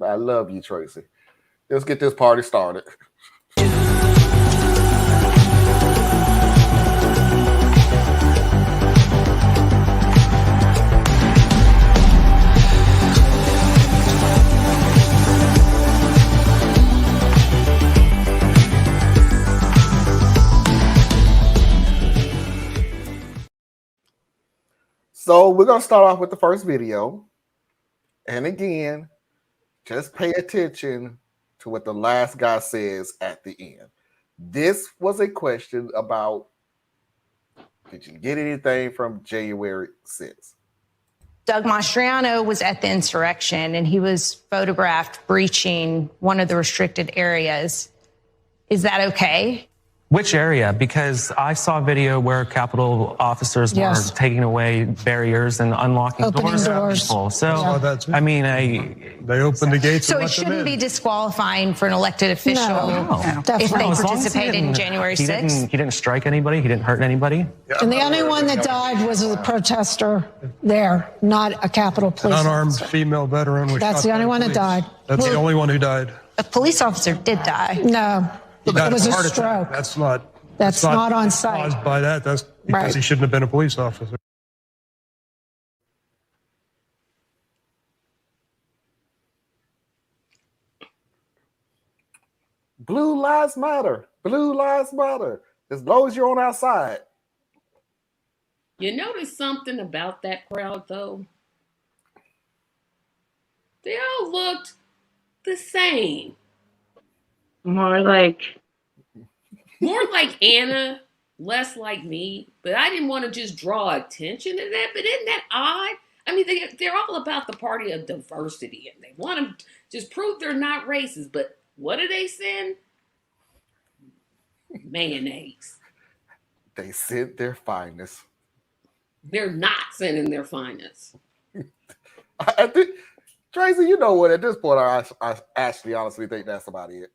I love you, Tracy. Let's get this party started. So we're going to start off with the first video. And again, just pay attention to what the last guy says at the end. This was a question about, did you get anything from January 6th? Doug Mastriano was at the insurrection and he was photographed breaching one of the restricted areas. Is that okay? Which area? Because I saw a video where Capitol officers were taking away barriers and unlocking doors for people. So, I mean, they opened the gates. So it shouldn't be disqualifying for an elected official if they participated in January 6th? He didn't strike anybody. He didn't hurt anybody. And the only one that died was a protester there, not a Capitol police unarmed officer. Female veteran. Was That's the only one that died. That's the only one who died. A police officer did die. No. It was a stroke. That's not on site. Caused by that. That's because he shouldn't have been a police officer. Blue lives matter. Blue lives matter. As long as you're on our side. You notice something about that crowd, though? They all looked the same. More like Anna, less like me. But I didn't want to just draw attention to that. But isn't that odd? I mean, they're all about the party of diversity. And they want to just prove they're not racist. But what do they send? Mayonnaise. They sent their finest. They're not sending their finest. I think, Tracy, you know what? At this point, I actually honestly think that's about it.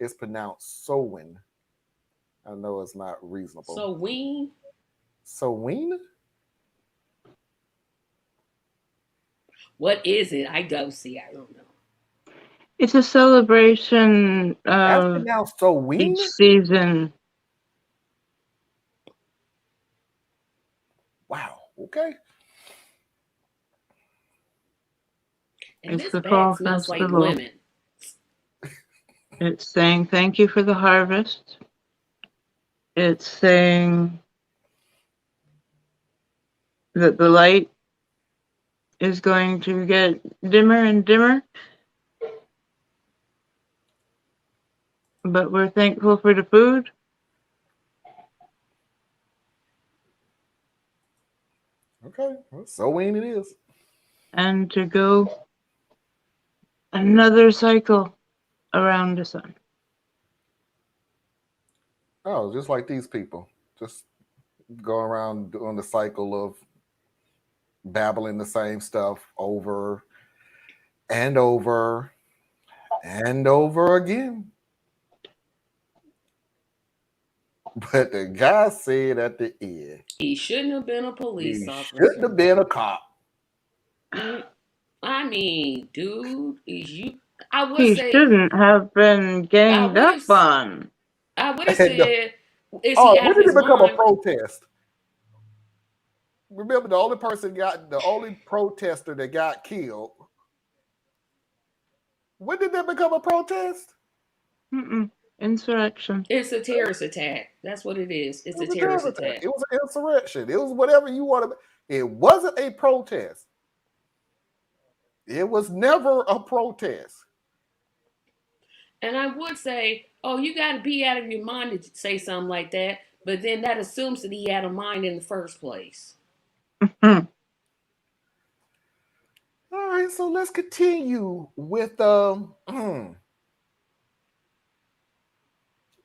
It's pronounced Sowin. I know it's not reasonable. Sowin? Sowin? What is it? I don't see. I don't know. it's a celebration of Sowin? each season. Wow. Okay. And It's this the bag fall smells like festival. lemon. It's saying thank you for the harvest. It's saying that the light is going to get dimmer and dimmer. But we're thankful for the food. Okay. Well, Sowin it is. And to go another cycle around the sun. Oh, just like these people. Just go around doing the cycle of babbling the same stuff over and over and over again. But the guy said at the end, he shouldn't have been a police officer. Shouldn't have been a cop. I mean, dude, He shouldn't have been ganged up on. I would have said, when did it become a protest? Remember, the only protester that got killed. When did that become a protest? Insurrection. It's a terrorist attack. That's what it is. It's a terrorist attack. It was an insurrection. It was whatever you want to. It wasn't a protest. It was never a protest. And I would say, oh, you got to be out of your mind to say something like that. But then that assumes that he had a mind in the first place. All right, so let's continue with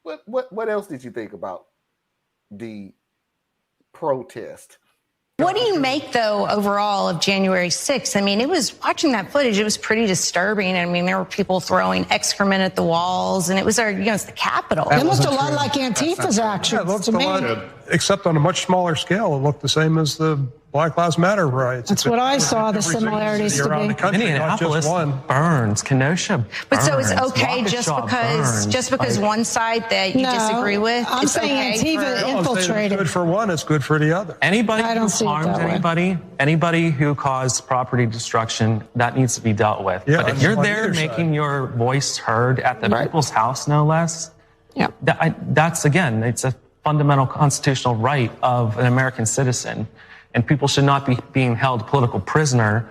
what else did you think about the protest? What do you make, though, overall of January 6th? I mean, watching that footage, it was pretty disturbing. I mean, there were people throwing excrement at the walls, and it was it's the Capitol. It looked a lot like Antifa's actions to me. except on a much smaller scale, it looked the same as the Black Lives Matter riots. That's what I saw the similarities to around the be. country, not just Minneapolis one. burns, Kenosha burns. But so it's okay Waukesha just because burns. one side that you disagree with. I'm it's saying okay Antifa for- I'm saying infiltrated. it's good for one, it's good for the other. Anybody I who don't see it harms that way. anybody who caused property destruction, that needs to be dealt with. Yeah, but if you're on there either making side. your voice heard at the Right. people's house, no less, Yeah. that's, again, it's a fundamental constitutional right of an American citizen. And people should not be being held political prisoner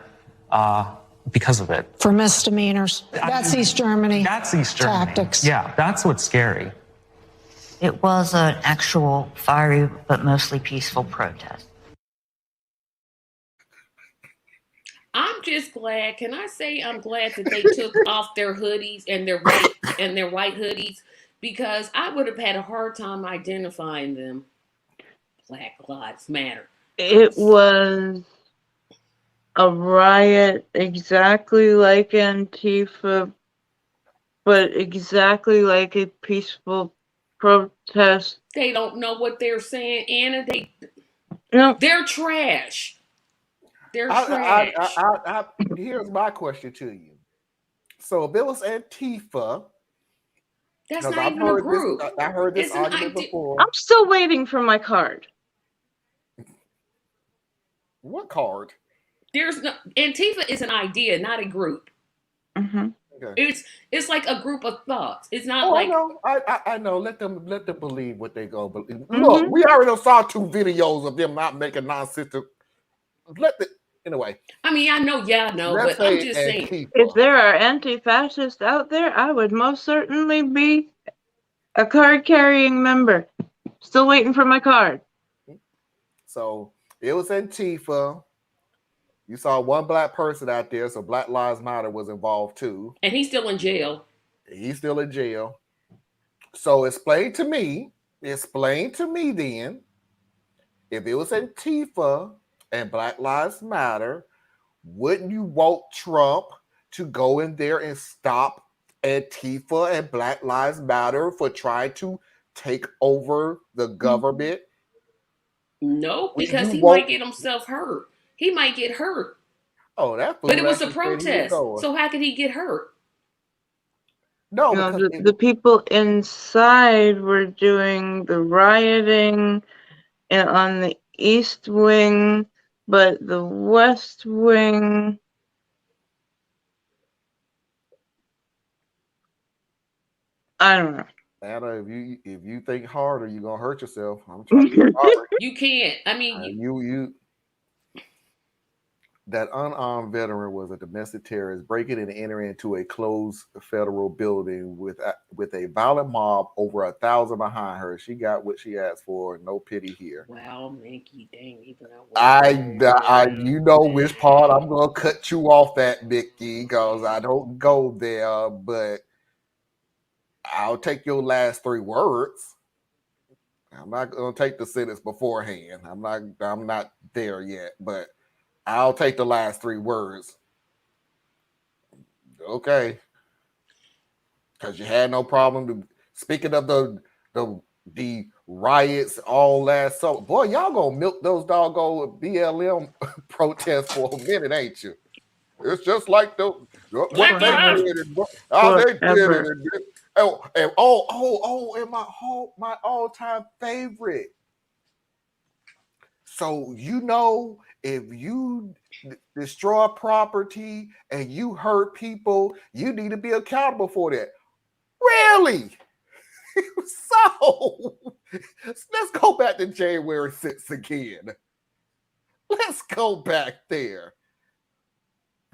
because of it. For misdemeanors. That's East Germany. That's East Germany. Tactics. Yeah, that's what's scary. It was an actual fiery but mostly peaceful protest. I'm just glad. Can I say I'm glad that they took off their hoodies and their white hoodies, because I would have had a hard time identifying them. Black Lives Matter. It was a riot exactly like Antifa, but exactly like a peaceful protest. They don't know what they're saying, Anna. No, They're trash. They're trash. Here's my question to you. So if it was Antifa, That's 'cause not I've even a heard group. I heard this It's an argument idea. before. I'm still waiting for my card. What card? There's no Antifa is an idea, not a group. Mm-hmm. Okay. It's like a group of thoughts. It's not Oh, like I know. I know. Let them believe what they go believe. Mm-hmm. Look, we already saw 2 videos of them not making nonsense. Anyway. I mean, I know, Let's but I'm say just saying. Antifa. If there are anti-fascists out there, I would most certainly be a card-carrying member. Still waiting for my card. So it was Antifa. You saw one black person out there, so Black Lives Matter was involved too. And he's still in jail. He's still in jail. So explain to me then, if it was Antifa and Black Lives Matter, wouldn't you want Trump to go in there and stop Antifa and Black Lives Matter for trying to take over the government? No, because he won't- might get himself hurt. He might get hurt. Oh, that fool But it was a actually said he was protest. going. So how could he get hurt? No, You know, because the people inside were doing the rioting and on the East Wing, but the West Wing, I don't know. Anna, if you think harder, you're gonna hurt yourself. I'm trying to be sorry. You can't. I mean, You that unarmed veteran was a domestic terrorist breaking and entering into a closed federal building with a violent mob, over 1,000 behind her. She got what she asked for. No pity here. wow, Mickey, dang, even I you know which part I'm gonna cut you off at, Mickey, because I don't go there, but I'll take your last 3 words. I'm not gonna take the sentence beforehand. I'm not there yet, but I'll take the last 3 words. Okay. Because you had no problem. Speaking of the riots all last summer, boy, y'all gonna milk those doggone BLM protests for a minute, ain't you? It's just like the what they did and how they did it. And my all-time favorite. So if you destroy property and you hurt people, you need to be accountable for that. Really? So let's go back to January 6th again. Let's go back there.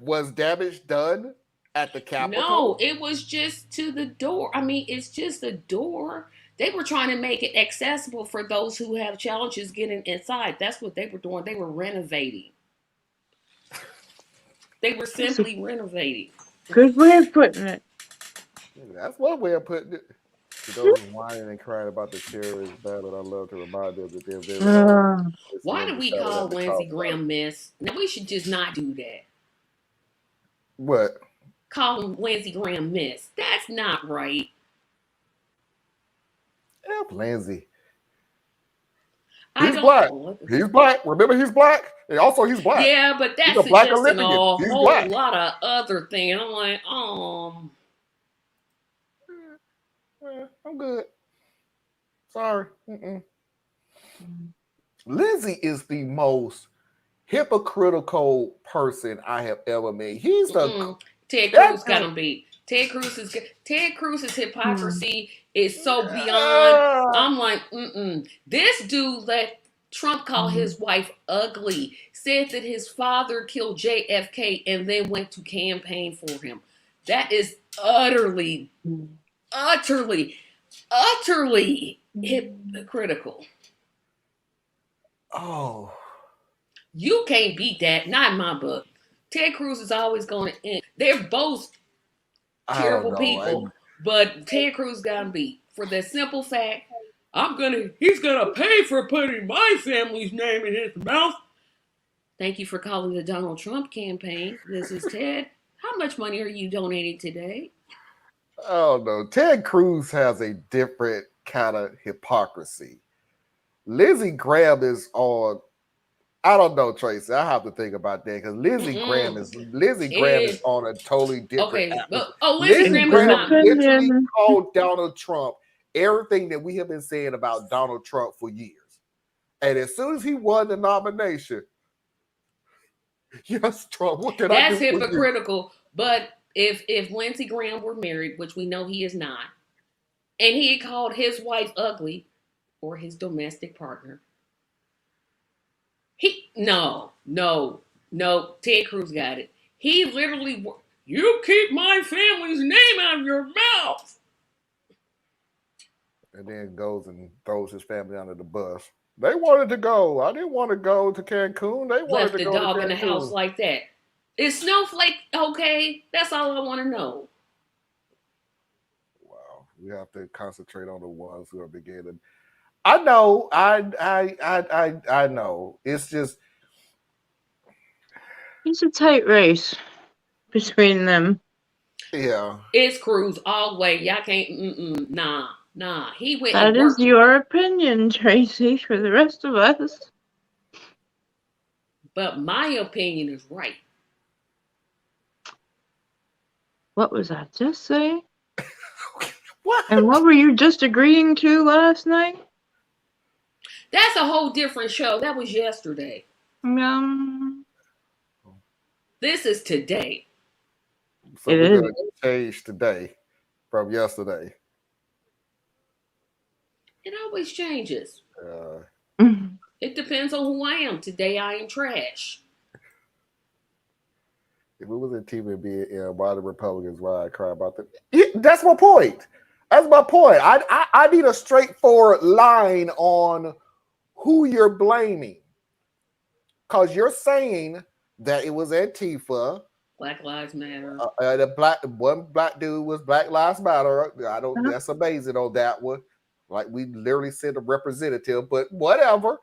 Was damage done at the Capitol? No, it was just to the door. I mean, it's just a door. They were trying to make it accessible for those who have challenges getting inside. That's what they were doing. They were renovating. They were simply renovating. Good way of putting it. That's one way of putting it. To those whining and crying about the terrorist battle, I love to remind them that they're very. Why do we call Lindsey Graham Miss? Now, we should just not do that. What? Call him Lindsey Graham Miss. That's not right. Lindsey. He's black. He's black. Remember, he's black. And also, he's black. Yeah, but that's a black suggesting a Olympian. He's whole black. lot of other things. I'm like, I'm good. Sorry. Lizzie is the most hypocritical person I have ever met. He's the Ted Cruz got him beat. Ted Cruz's hypocrisy is so beyond. I'm like, This dude let Trump call his wife ugly, said that his father killed JFK, and then went to campaign for him. That is utterly hypocritical. Oh. You can't beat that. Not in my book. Ted Cruz is always going to end. They're both terrible people, but Ted Cruz got him beat for the simple fact he's gonna pay for putting my family's name in his mouth. Thank you for calling the Donald Trump campaign. This is Ted. How much money are you donating today? Oh no, Ted Cruz has a different kind of hypocrisy. Lindsey Graham is on. I don't know, Tracy. I have to think about that because Lindsey Graham is on a totally different. Lindsey Graham literally called Donald Trump everything that we have been saying about Donald Trump for years, and as soon as he won the nomination, yes, Trump. What can I do? That's hypocritical. But if Lindsey Graham were married, which we know he is not, and he had called his wife ugly or his domestic partner. No, Ted Cruz got it. He literally, you keep my family's name out of your mouth. And then goes and throws his family under the bus. They wanted to go. I didn't want to go to Cancun. They wanted to go to Cancun. Left the dog in the house like that. Is Snowflake okay? That's all I want to know. Wow. We have to concentrate on the ones who are beginning. I know. I know. It's just it's a tight race between them. Yeah. It's Cruz all the way. Y'all can't. Nah. He went. That is your opinion, Tracy. For the rest of us. But my opinion is right. What was I just saying? What? And what were you just agreeing to last night? That's a whole different show. That was yesterday. This is today. So we're going to change today from yesterday. It always changes. It depends on who I am. Today I am trash. If it was in TV, why the Republicans, why I cry about that? Yeah, that's my point. That's my point. I need a straightforward line on who you're blaming. Because you're saying that it was Antifa. Black Lives Matter. One black dude was Black Lives Matter. That's amazing on that one. Like we literally sent a representative, but whatever.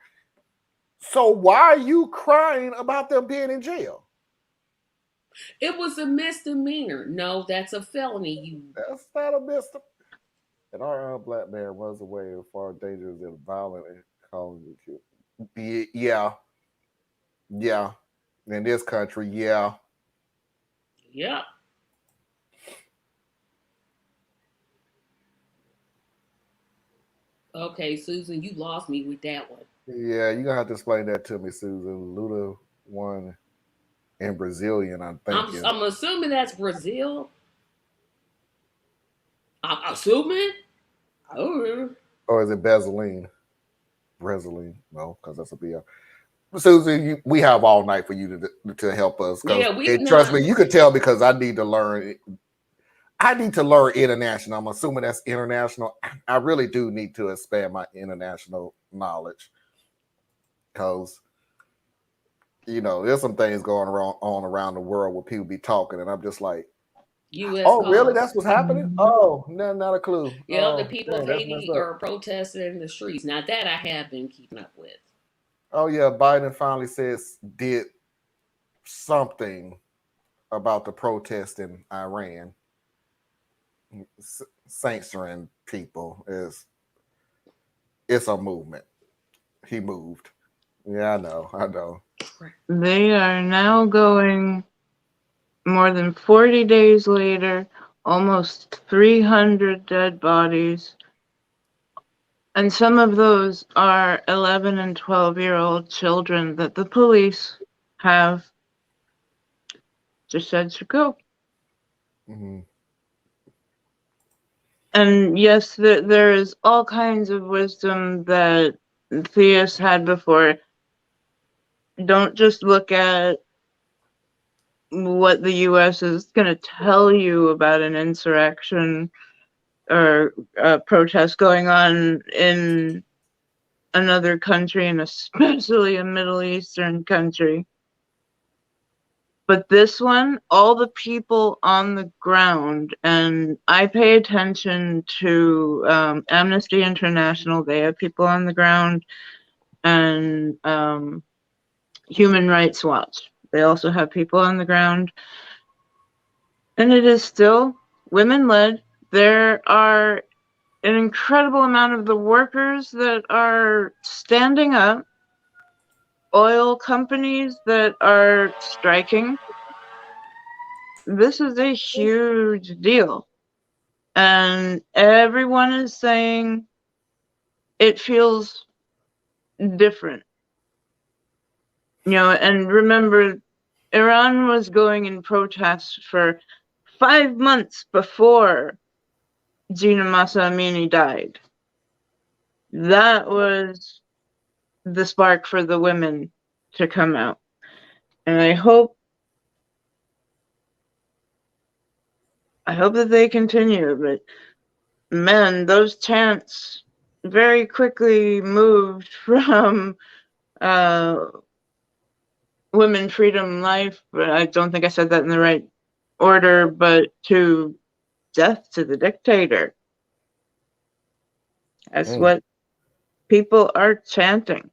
So why are you crying about them being in jail? It was a misdemeanor. No, that's a felony. That's not a misdemeanor. And our black man runs away as far dangerous and violent and calling you cute. Yeah. In this country, yeah. Yeah. Okay, Susan, you lost me with that one. Yeah, you're gonna have to explain that to me, Susan. Luda won in Brazilian, I'm thinking. I'm assuming that's Brazil. I'm assuming. Oh. Or is it Brazilian? No, because that's a BL. Susan, we have all night for you to help us. Yeah, trust me, you could tell because I need to learn. I need to learn international. I'm assuming that's international. I really do need to expand my international knowledge because, there's some things going on around the world where people be talking, and I'm just like, really? That's what's happening? Oh, not a clue. Yeah, the people of Haiti are protesting in the streets. Now that I have been keeping up with. Oh yeah, Biden finally did something about the protest in Iran. Censoring people it's a movement. He moved. Yeah, I know. They are now going more than 40 days later, almost 300 dead bodies. And some of those are 11 and 12-year-old children that the police have just said should go. Mm-hmm. And yes, there is all kinds of wisdom that theists had before. Don't just look at what the U.S. is going to tell you about an insurrection or a protest going on in another country, and especially a Middle Eastern country. But this one, all the people on the ground, and I pay attention to Amnesty International. They have people on the ground, and Human Rights Watch. They also have people on the ground. And it is still women-led. There are an incredible amount of the workers that are standing up, oil companies that are striking. This is a huge deal. And everyone is saying it feels different. And remember, Iran was going in protest for 5 months before Gina Massa Amini died. That was the spark for the women to come out. And I hope that they continue, but man, those chants very quickly moved from women, freedom, life, but I don't think I said that in the right order, but to death to the dictator. That's what people are chanting.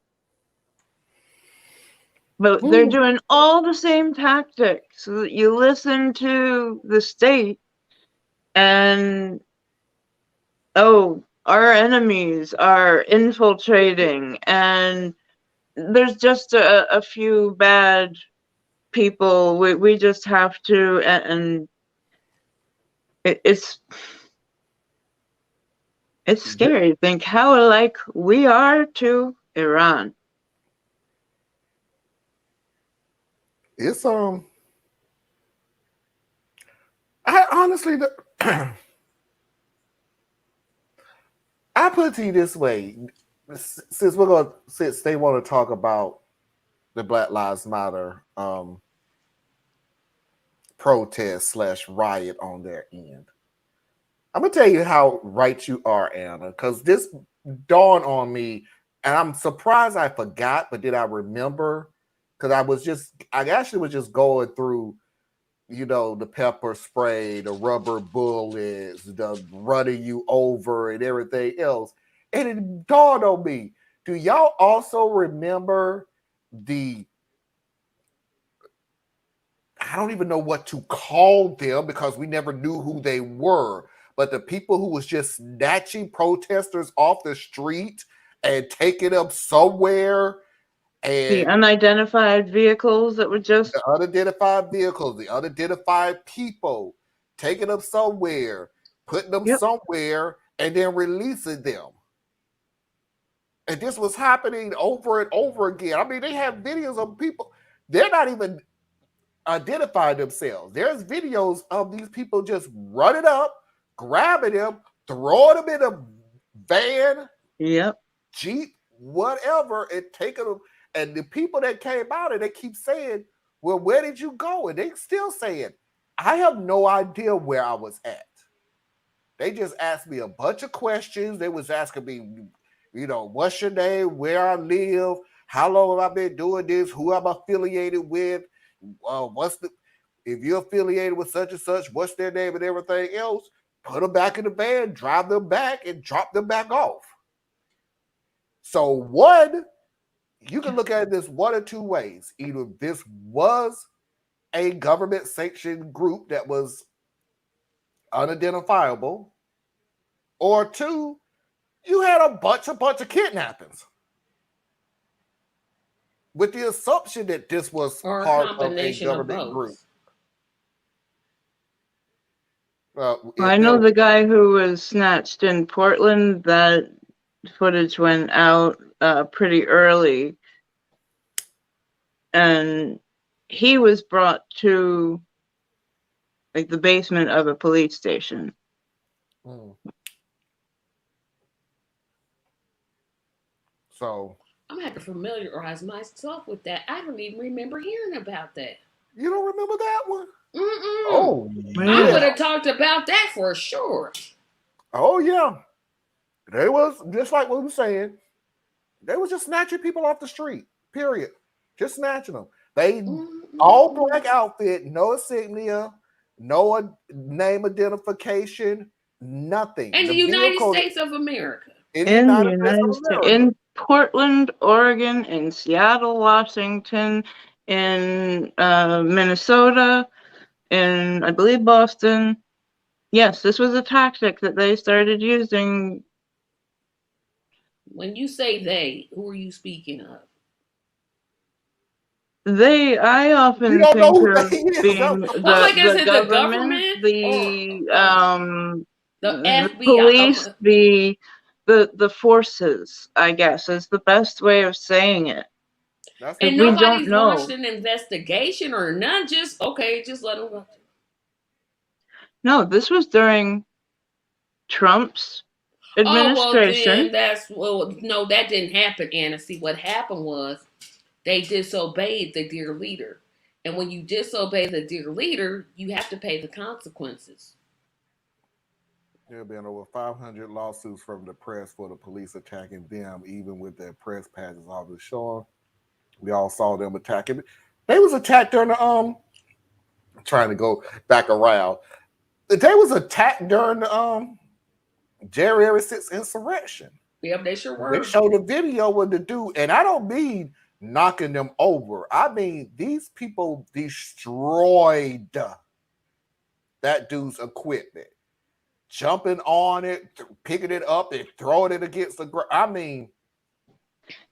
But they're doing all the same tactics. So you listen to the state and, oh, our enemies are infiltrating, and there's just a few bad people. We just have to, and it's scary to think how alike we are to Iran. It's I honestly I put it to you this way, since they want to talk about the Black Lives Matter protest / riot on their end. I'm gonna tell you how right you are, Anna, because this dawned on me, and I'm surprised I forgot, but did I remember? Because I actually was just going through, the pepper spray, the rubber bullets, the running you over, and everything else, and it dawned on me. Do y'all also remember I don't even know what to call them because we never knew who they were, but the people who was just snatching protesters off the street and taking them somewhere, The and unidentified vehicles that were just the unidentified vehicles, the unidentified people, taking them somewhere, putting them somewhere, and then releasing them. And this was happening over and over again. I mean, they have videos of people, they're not even identify themselves. There's videos of these people just running up, grabbing them, throwing them in a van, Jeep, whatever, and taking them. And the people that came out and they keep saying, well, where did you go? And they still saying, I have no idea where I was at. They just asked me a bunch of questions. They was asking me, what's your name, where I live, how long have I been doing this, who I'm affiliated with, if you're affiliated with such and such, what's their name and everything else. Put them back in the van, drive them back, and drop them back off. So one, you can look at it this one or two ways. Either this was a government sanctioned group that was unidentifiable, or two, you had a bunch of kidnappings. with the assumption that this was or a part of a combination of government both. group. I know the guy who was snatched in Portland. That footage went out pretty early, and he was brought to like the basement of a police station. So I'm gonna have to familiarize myself with that. I don't even remember hearing about that. you don't remember that one? Mm-mm. Oh I would yeah. have talked about that for sure. Oh yeah. They was just like what we were saying. They was just snatching people off the street. Period. Just snatching them. They all black outfit, no insignia, no name identification, nothing. In the United States of America. In the United States of America. In Portland, Oregon, in Seattle, Washington, in Minnesota, in I believe Boston. Yes, this was a tactic that they started using. When you say they, who are you speaking of? I often think of being the government, the police, the forces, I guess, is the best way of saying it. And nobody's launched an investigation or none, just let them go. No, this was during Trump's administration. No, that didn't happen, Anna. See, what happened was they disobeyed the dear leader. And when you disobey the dear leader, you have to pay the consequences. There have been over 500 lawsuits from the press for the police attacking them, even with their press passes off the shore. We all saw them attacking. They was attacked during the trying to go back around. They was attacked during the January 6th insurrection. Yep, they sure were. They showed a video with the dude, and I don't mean knocking them over. I mean these people destroyed that dude's equipment, jumping on it, picking it up, and throwing it against the ground. I mean,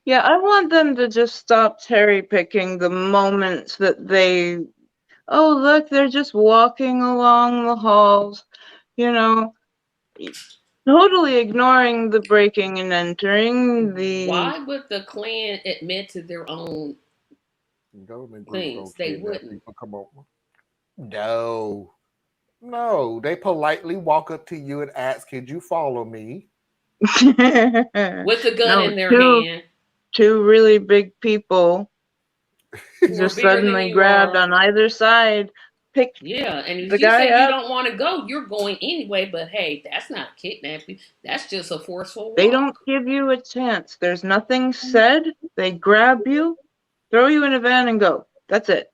yeah, I want them to just stop cherry picking the moments that they. Oh, look, they're just walking along the halls, totally ignoring the breaking and entering. Why would the Klan admit to their own government things? They wouldn't. Come on. No, they politely walk up to you and ask, "Could you follow me?" With the gun in their hand. Two really big people just suddenly grabbed on either side. And if you say you don't want to go, you're going anyway. But hey, that's not kidnapping. That's just a forceful walk. They don't give you a chance. There's nothing said. They grab you, throw you in a van, and go. That's it.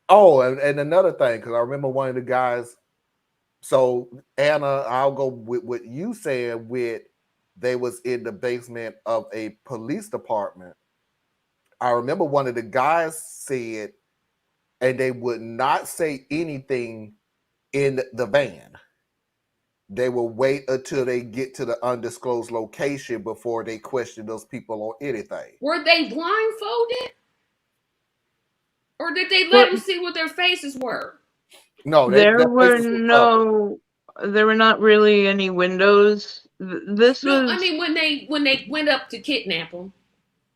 Oh, and another thing, because I remember one of the guys. So Anna, I'll go with what you said. With they was in the basement of a police department. I remember one of the guys said, and they would not say anything in the van. They will wait until they get to the undisclosed location before they question those people on anything. Were they blindfolded? Or did they let them see what their faces were? No, there were not really any windows. I mean, when they went up to kidnap them,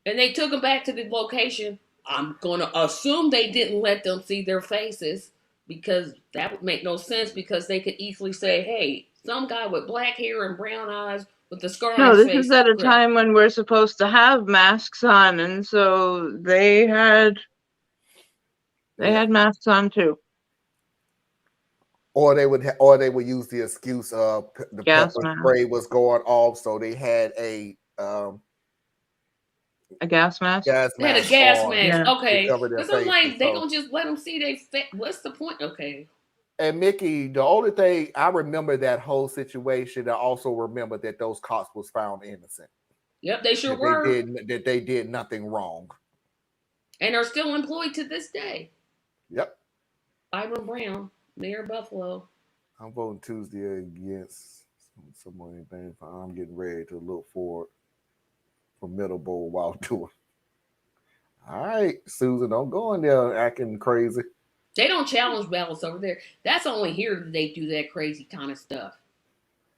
and they took them back to the location, I'm gonna assume they didn't let them see their faces, because that would make no sense, because they could easily say, hey, some guy with black hair and brown eyes with the scar on his face. No, this is at a time when we're supposed to have masks on, and so they had masks on too. Or they would use the excuse of the pepper spray was going off, so they had a gas mask. They had a gas mask. Okay, because I'm like, they gonna just let them see they fit. What's the point? Okay. And Mickey, the only thing I remember that whole situation, I also remember that those cops was found innocent. Yep, they sure were. They did nothing wrong, and are still employed to this day. Yep. Ivan Brown, Mayor of Buffalo. I'm voting Tuesday against someone. I'm getting ready to look for Middle Bowl while doing. All right, Susan, don't go in there acting crazy. They don't challenge ballots over there. That's only here that they do that crazy kind of stuff.